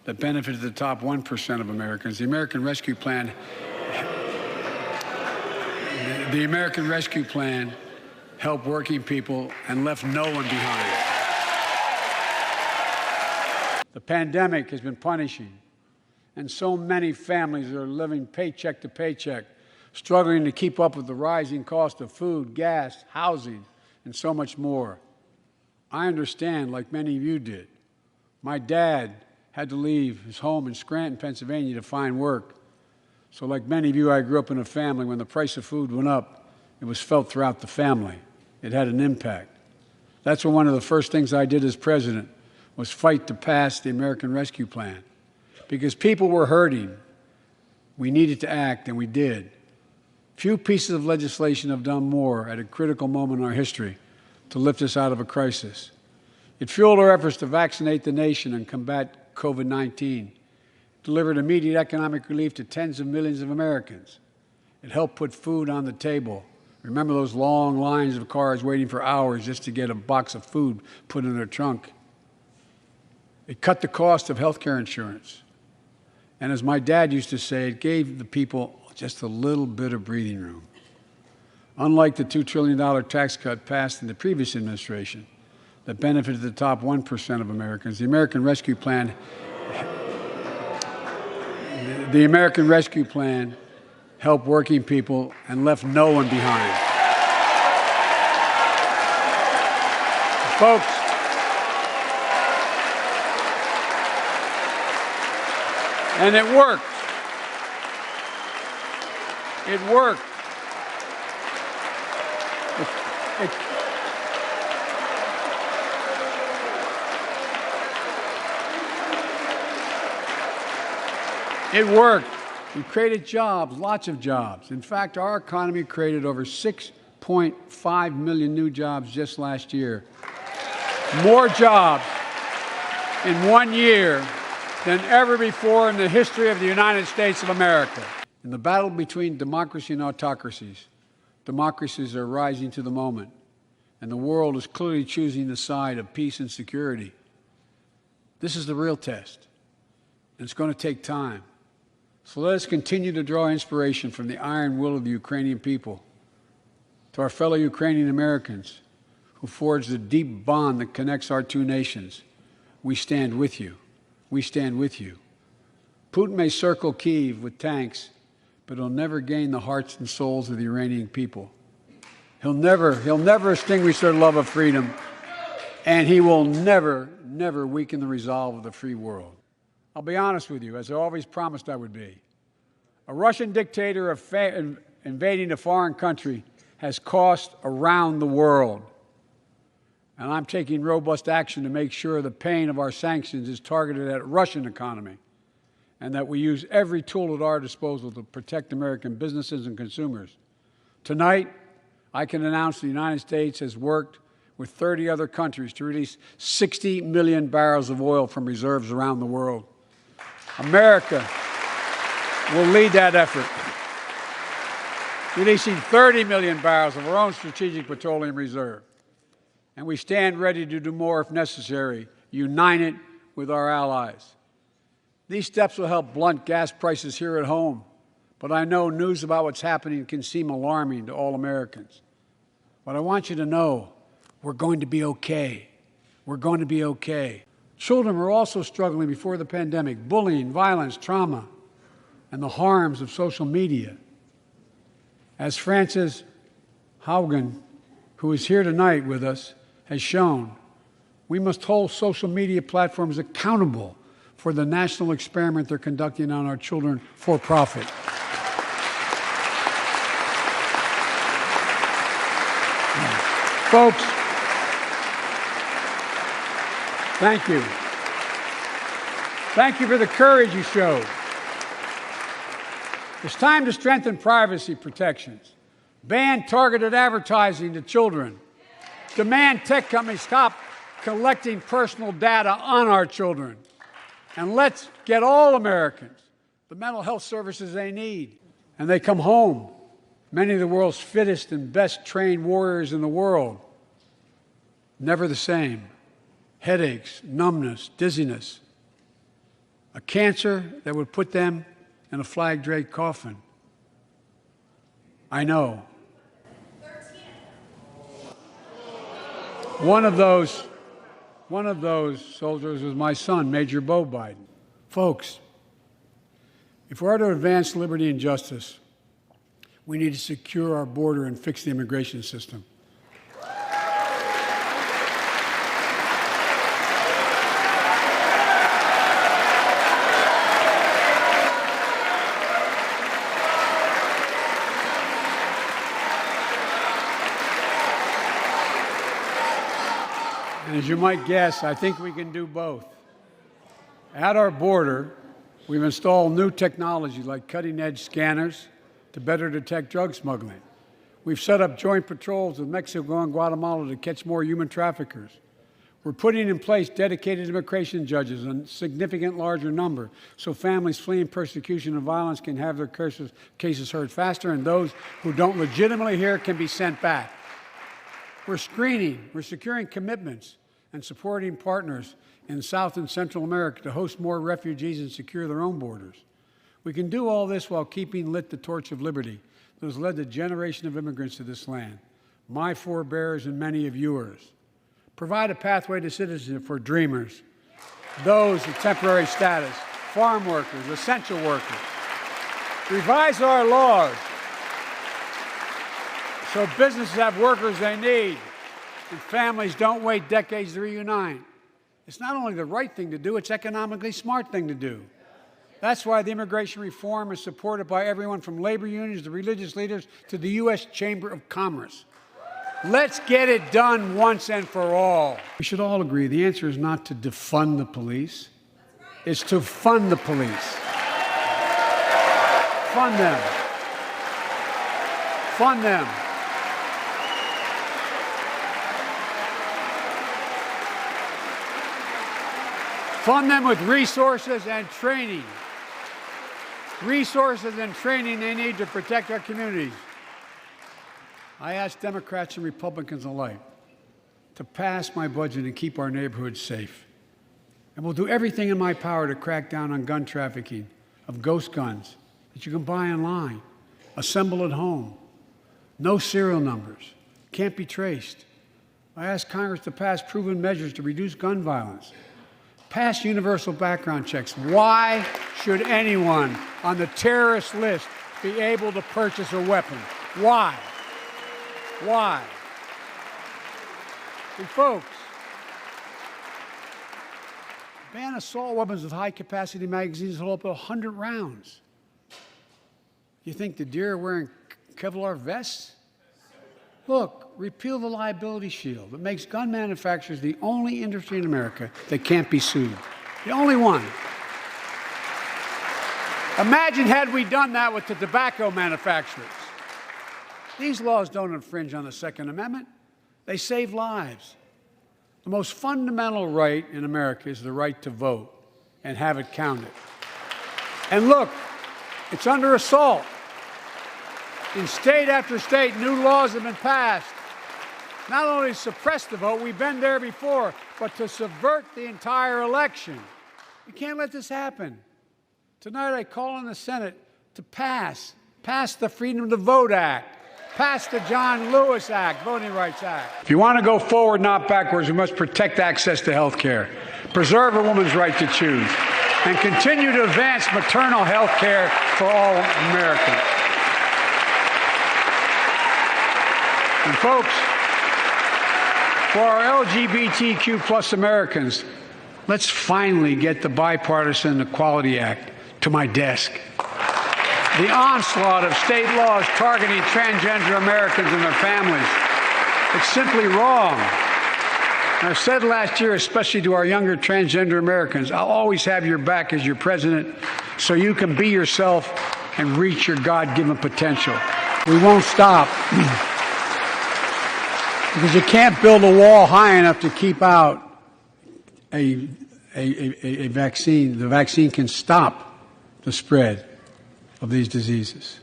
that benefited the top 1% of Americans. The American Rescue Plan helped working people and left no one behind. The pandemic has been punishing, and so many families are living paycheck to paycheck, struggling to keep up with the rising cost of food, gas, housing, and so much more. I understand, like many of you did. My dad had to leave his home in Scranton, Pennsylvania to find work. So like many of you, I grew up in a family when the price of food went up, it was felt throughout the family. It had an impact. That's when one of the first things I did as president was fight to pass the American Rescue Plan. Because people were hurting, we needed to act, and we did. Few pieces of legislation have done more at a critical moment in our history to lift us out of a crisis. It fueled our efforts to vaccinate the nation and combat COVID-19, delivered immediate economic relief to tens of millions of Americans. It helped put food on the table. Remember those long lines of cars waiting for hours just to get a box of food put in their trunk? It cut the cost of health care insurance. And as my dad used to say, it gave the people just a little bit of breathing room. Unlike the $2 trillion tax cut passed in the previous administration that benefited the top 1% of Americans, the American Rescue Plan helped working people and left no one behind. Folks, and it worked. It worked. It worked. We created jobs, lots of jobs. In fact, our economy created over 6.5 million new jobs just last year. More jobs in 1 year than ever before in the history of the United States of America. In the battle between democracy and autocracies, democracies are rising to the moment, and the world is clearly choosing the side of peace and security. This is the real test, and it's going to take time. So let us continue to draw inspiration from the iron will of the Ukrainian people. To our fellow Ukrainian Americans who forged the deep bond that connects our two nations, we stand with you. We stand with you. Putin may circle Kyiv with tanks, but he'll never gain the hearts and souls of the Iranian people. He'll never extinguish their love of freedom, and he will never weaken the resolve of the free world. I'll be honest with you, as I always promised I would be. A Russian dictator invading a foreign country has cost around the world. And I'm taking robust action to make sure the pain of our sanctions is targeted at the Russian economy and that we use every tool at our disposal to protect American businesses and consumers. Tonight, I can announce the United States has worked with 30 other countries to release 60 million barrels of oil from reserves around the world. America will lead that effort, releasing 30 million barrels of our own strategic petroleum reserve. And we stand ready to do more if necessary, united with our allies. These steps will help blunt gas prices here at home, but I know news about what's happening can seem alarming to all Americans. But I want you to know we're going to be okay. We're going to be okay. Children were also struggling before the pandemic, bullying, violence, trauma, and the harms of social media. As Frances Haugen, who is here tonight with us, has shown, we must hold social media platforms accountable for the national experiment they're conducting on our children for profit. Folks, thank you. Thank you for the courage you showed. It's time to strengthen privacy protections, ban targeted advertising to children, demand tech companies stop collecting personal data on our children, and let's get all Americans the mental health services they need. And they come home, many of the world's fittest and best trained warriors in the world, never the same. Headaches, numbness, dizziness. a cancer that would put them in a flag-draped coffin. I know. One of those soldiers was my son, Major Bo Biden. Folks, if we are to advance liberty and justice, we need to secure our border and fix the immigration system. And as you might guess, I think we can do both. At our border, we've installed new technology like cutting-edge scanners to better detect drug smuggling. We've set up joint patrols with Mexico and Guatemala to catch more human traffickers. We're putting in place dedicated immigration judges in a significant larger number so families fleeing persecution and violence can have their cases heard faster, and those who don't legitimately hear can be sent back. We're screening, we're securing commitments and supporting partners in South and Central America to host more refugees and secure their own borders. We can do all this while keeping lit the torch of liberty that has led a generation of immigrants to this land, my forebears and many of yours. Provide a pathway to citizenship for dreamers, those with temporary status, farm workers, essential workers. Revise our laws so businesses have workers they need and families don't wait decades to reunite. It's not only the right thing to do, it's economically smart thing to do. That's why the immigration reform is supported by everyone from labor unions to religious leaders to the U.S. Chamber of Commerce. Let's get it done once and for all. We should all agree the answer is not to defund the police. It's to fund the police. Fund them. Fund them. Fund them with resources and training. Resources and training they need to protect our communities. I ask Democrats and Republicans alike to pass my budget and keep our neighborhoods safe. And we'll do everything in my power to crack down on gun trafficking, of ghost guns that you can buy online, assemble at home, no serial numbers, can't be traced. I ask Congress to pass proven measures to reduce gun violence. Pass universal background checks. Why should anyone on the terrorist list be able to purchase a weapon? Why? Why? And folks, ban assault weapons with high-capacity magazines that hold up to 100 rounds. You think the deer are wearing Kevlar vests? Look, repeal the liability shield that makes gun manufacturers the only industry in America that can't be sued. The only one. Imagine had we done that with the tobacco manufacturers. These laws don't infringe on the Second Amendment. They save lives. The most fundamental right in America is the right to vote and have it counted. And look, it's under assault. In state after state, new laws have been passed, not only to suppress the vote, we've been there before, but to subvert the entire election. We can't let this happen. Tonight I call on the Senate to pass the Freedom to Vote Act, pass the John Lewis Act, Voting Rights Act. If you want to go forward, not backwards, we must protect access to health care, preserve a woman's right to choose, and continue to advance maternal health care for all Americans. And folks, for our LGBTQ plus Americans, let's finally get the Bipartisan Equality Act to my desk. The onslaught of state laws targeting transgender Americans and their families, it's simply wrong. And I said last year, especially to our younger transgender Americans, I'll always have your back as your president so you can be yourself and reach your God-given potential. We won't stop. Because you can't build a wall high enough to keep out a vaccine. The vaccine can stop the spread of these diseases.